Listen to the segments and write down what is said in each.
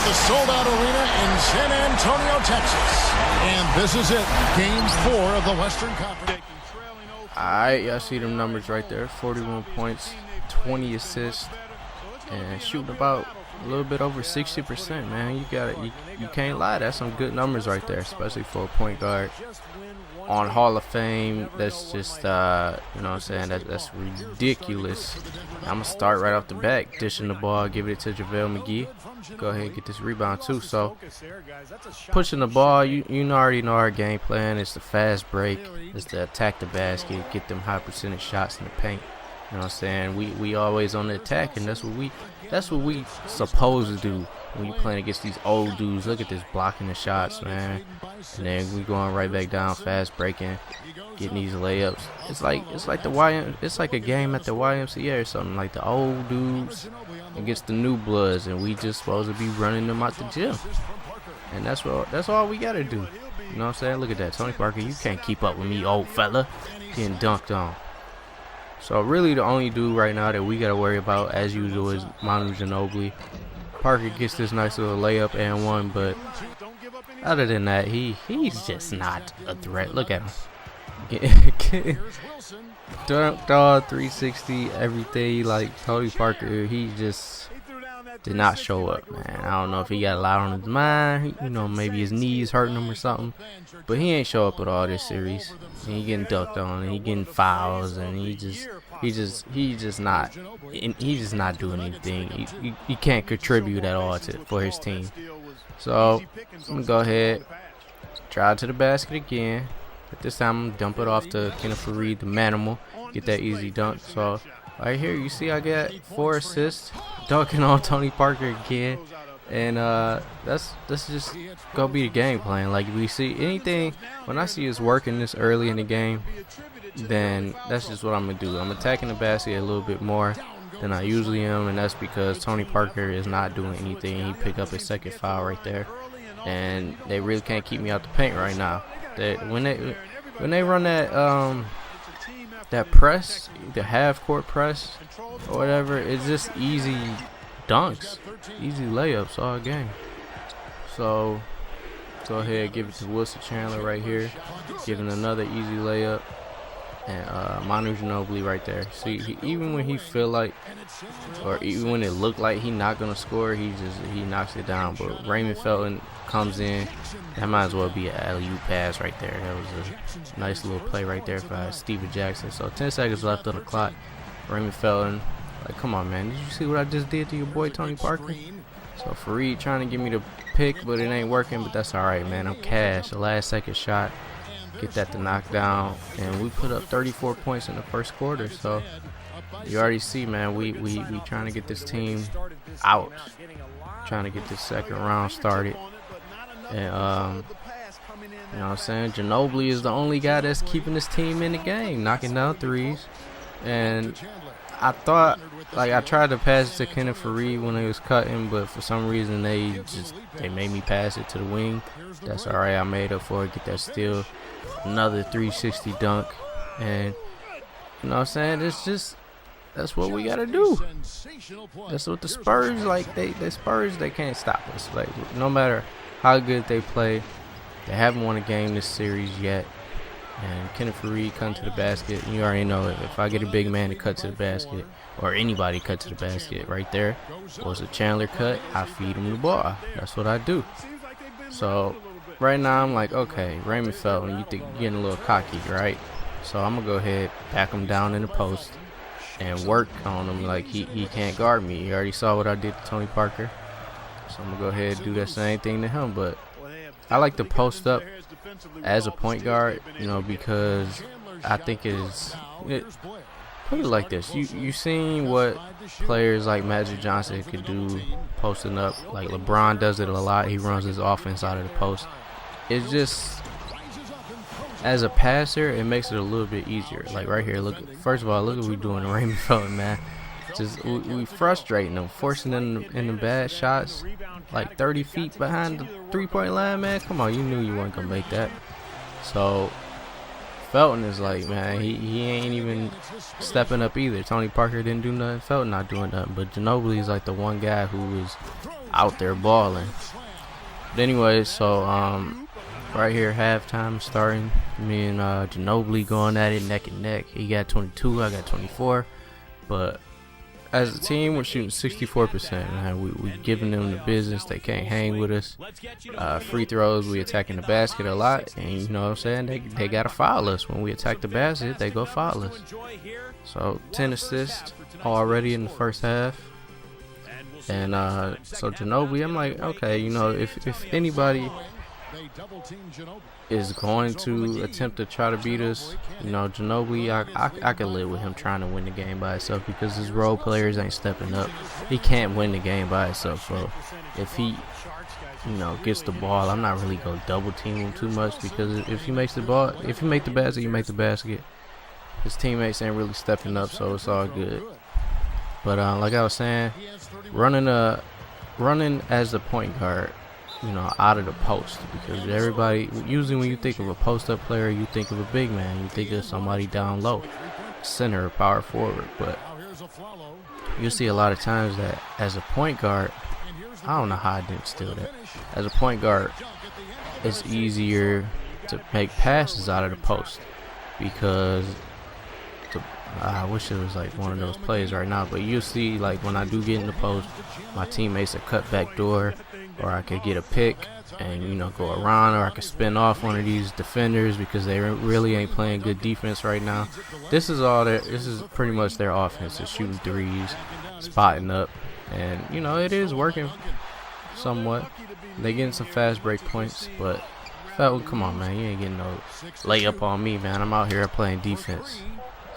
the sold-out arena in San Antonio, Texas. And this is it, Game 4 of the Western Conference. Alright, y'all see them numbers right there. 41 points, 20 assists, and shooting about a little bit over 60%, man. You can't lie. That's some good numbers right there, especially for a point guard on Hall of Fame. That's just, you know what I'm saying, that's ridiculous. I'm going to start right off the bat, dishing the ball, give it to JaVale McGee. Go ahead and get this rebound too. So, pushing the ball, you already know our game plan. It's the fast break. It's to attack the basket, get them high percentage shots in the paint. You know what I'm saying? We always on the attack, and that's what we supposed to do when you playing against these old dudes. Look at this, blocking the shots, man. And then we going right back down, fast breaking, getting these layups. It's like a game at the YMCA or something. Like the old dudes against the new bloods, and we just supposed to be running them out the gym. And that's all we gotta do. You know what I'm saying? Look at that, Tony Parker. You can't keep up with me, old fella. Getting dunked on. So really the only dude right now that we got to worry about, as usual, is Manu Ginobili. Parker gets this nice little layup and one, but other than that, he's just not a threat. Look at him. Dunked all 360, everything. Like Tony Parker, he just did not show up, man. I don't know if he got a lot on his mind. You know, maybe his knees hurting him or something. But he ain't show up at all this series. And he getting dunked on, and he getting fouls, and he's just not doing anything. He can't contribute at all for his team. So I'm gonna go ahead, drive to the basket again. But this time I'm gonna dump it off to Kenneth Faried, the manimal, get that easy dunk. So right here, you see I got 4 assists, dunking on Tony Parker again. And that's just gonna be the game plan. Like, we see anything, when I see us working this early in the game, then that's just what I'm gonna do. I'm attacking the basket a little bit more than I usually am, and that's because Tony Parker is not doing anything. He picked up his second foul right there, and they really can't keep me out the paint right now. When they run that press, the half court press or whatever, it's just easy dunks, easy layups all game. So go ahead, give it to Wilson Chandler right here, giving another easy layup. And Manu Ginobili right there. See, even when he feel like, or even when it looked like he not gonna score, he knocks it down. But Raymond Felton comes in. That might as well be an alley-oop pass right there. That was a nice little play right there for Steven Jackson. So 10 seconds left on the clock. Raymond Felton, like, come on, man. Did you see what I just did to your boy Tony Parker? So Faried trying to give me the pick, but it ain't working. But that's all right, man. I'm cash. The last second shot. Get that to knock down, and we put up 34 points in the first quarter. So you already see, man, we trying to get this team out, trying to get this second round started. And you know what I'm saying, Ginobili is the only guy that's keeping this team in the game, knocking down threes. And I thought, like, I tried to pass it to Kenneth Faried when they was cutting, but for some reason they made me pass it to the wing. That's all right. I made up for it. Get that steal. Another 360 dunk. And you know what I'm saying? That's what we gotta do. That's what the Spurs, like, the Spurs, they can't stop us. Like, no matter how good they play, they haven't won a game this series yet. And Kenneth Faried come to the basket. You already know it. If I get a big man to cut to the basket, or anybody cut to the basket right there, was a Chandler cut, I feed him the ball. That's what I do. So right now I'm like, okay, Raymond Felton, you think you're getting a little cocky, right? So I'm gonna go ahead, back him down in the post, and work on him like he can't guard me. You already saw what I did to Tony Parker. So I'm gonna go ahead and do that same thing to him. But I like to post up as a point guard, you know, because I think put it like this. You seen what players like Magic Johnson could do posting up. Like LeBron does it a lot. He runs his offense out of the post. It's just, as a passer, it makes it a little bit easier. Like right here, look. First of all, look what we doing to Raymond Felton, man. Just we frustrating them, forcing them in the bad shots, like 30 feet behind the three-point line, man. Come on, you knew you weren't gonna make that. So Felton is like, man, he ain't even stepping up either. Tony Parker didn't do nothing. Felton not doing nothing. But Ginobili is like the one guy who is out there balling. But anyway, so right here, halftime starting. Me and Ginobili going at it neck and neck. He got 22, I got 24. But as a team, we're shooting 64%. Man. We giving them the business. They can't hang with us. Free throws, we attacking the basket a lot. And you know what I'm saying? They got to foul us. When we attack the basket, they go foul us. So 10 assists already in the first half. And so Ginobili, I'm like, okay, you know, if anybody is going to attempt to try to beat us, you know, Ginobili, I could live with him trying to win the game by himself because his role players ain't stepping up. He can't win the game by himself. So if he, you know, gets the ball, I'm not really gonna double team him too much because if he makes the ball, if you make the basket, you make the basket. His teammates ain't really stepping up, so it's all good. But like I was saying, running as a point guard, you know, out of the post, because everybody, usually when you think of a post-up player, you think of a big man, you think of somebody down low, center or power forward. But you see a lot of times that as a point guard, I don't know how I didn't steal that. As a point guard, it's easier to make passes out of the post because I wish it was like one of those plays right now, but you'll see like when I do get in the post, my teammates will cut back door, or I could get a pick and, you know, go around, or I could spin off one of these defenders because they really ain't playing good defense right now. This is pretty much their offense, is shooting threes, spotting up, and you know, it is working somewhat. They getting some fast break points, but come on, man, you ain't getting no layup on me, man. I'm out here playing defense.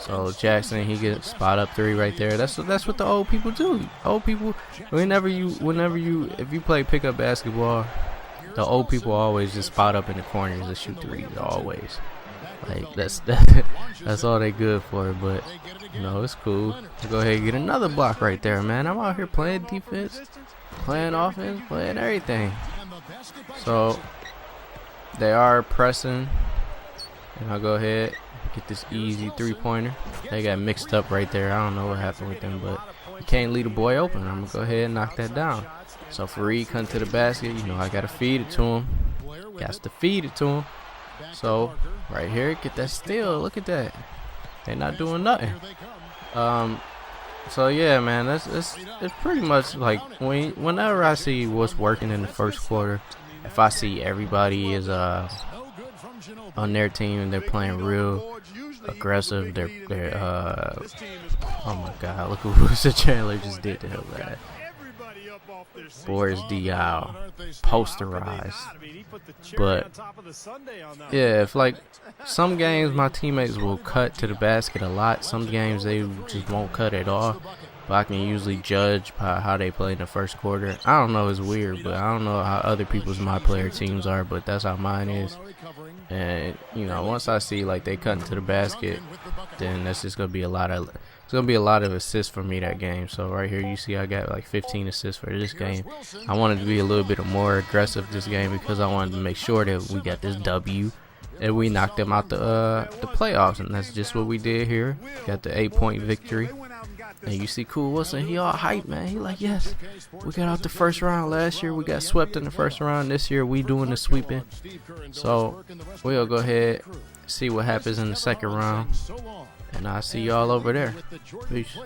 So Jackson, he gets spot up three right there. That's what the old people do. Old people, if you play pickup basketball, the old people always just spot up in the corners and shoot threes always. Like that's all they good for. But you know, it's cool. Go ahead and get another block right there, man. I'm out here playing defense, playing offense, playing everything. So they are pressing, and I'll go ahead. Get this easy three-pointer. They got mixed up right there. I don't know what happened with them, but you can't leave the boy open. I'm gonna go ahead and knock that down. So Fareed come to the basket. You know, I gotta feed it to him. Got to feed it to him. So right here, get that steal. Look at that. They're not doing nothing. So yeah, man, it's pretty much like whenever I see what's working in the first quarter, if I see everybody is on their team and they're playing real aggressive, they're oh my god, look what Wilson Chandler just did to him, man. Boris Diaw posterized. But yeah, if like some games my teammates will cut to the basket a lot, some games they just won't cut at all. But I can usually judge by how they play in the first quarter. I don't know, it's weird, but I don't know how other people's my player teams are, but that's how mine is. And you know, once I see like they cutting to the basket, then that's just gonna be a lot of assists for me that game. So right here you see I got like 15 assists for this game. I wanted to be a little bit more aggressive this game because I wanted to make sure that we got this W and we knocked them out the playoffs, and that's just what we did here. Got the 8-point victory. And you see Cool Wilson, he all hyped, man. He like, yes, we got out the first round last year. We got swept in the first round. This year we doing the sweeping. So we'll go ahead, see what happens in the second round. And I'll see y'all over there. Peace.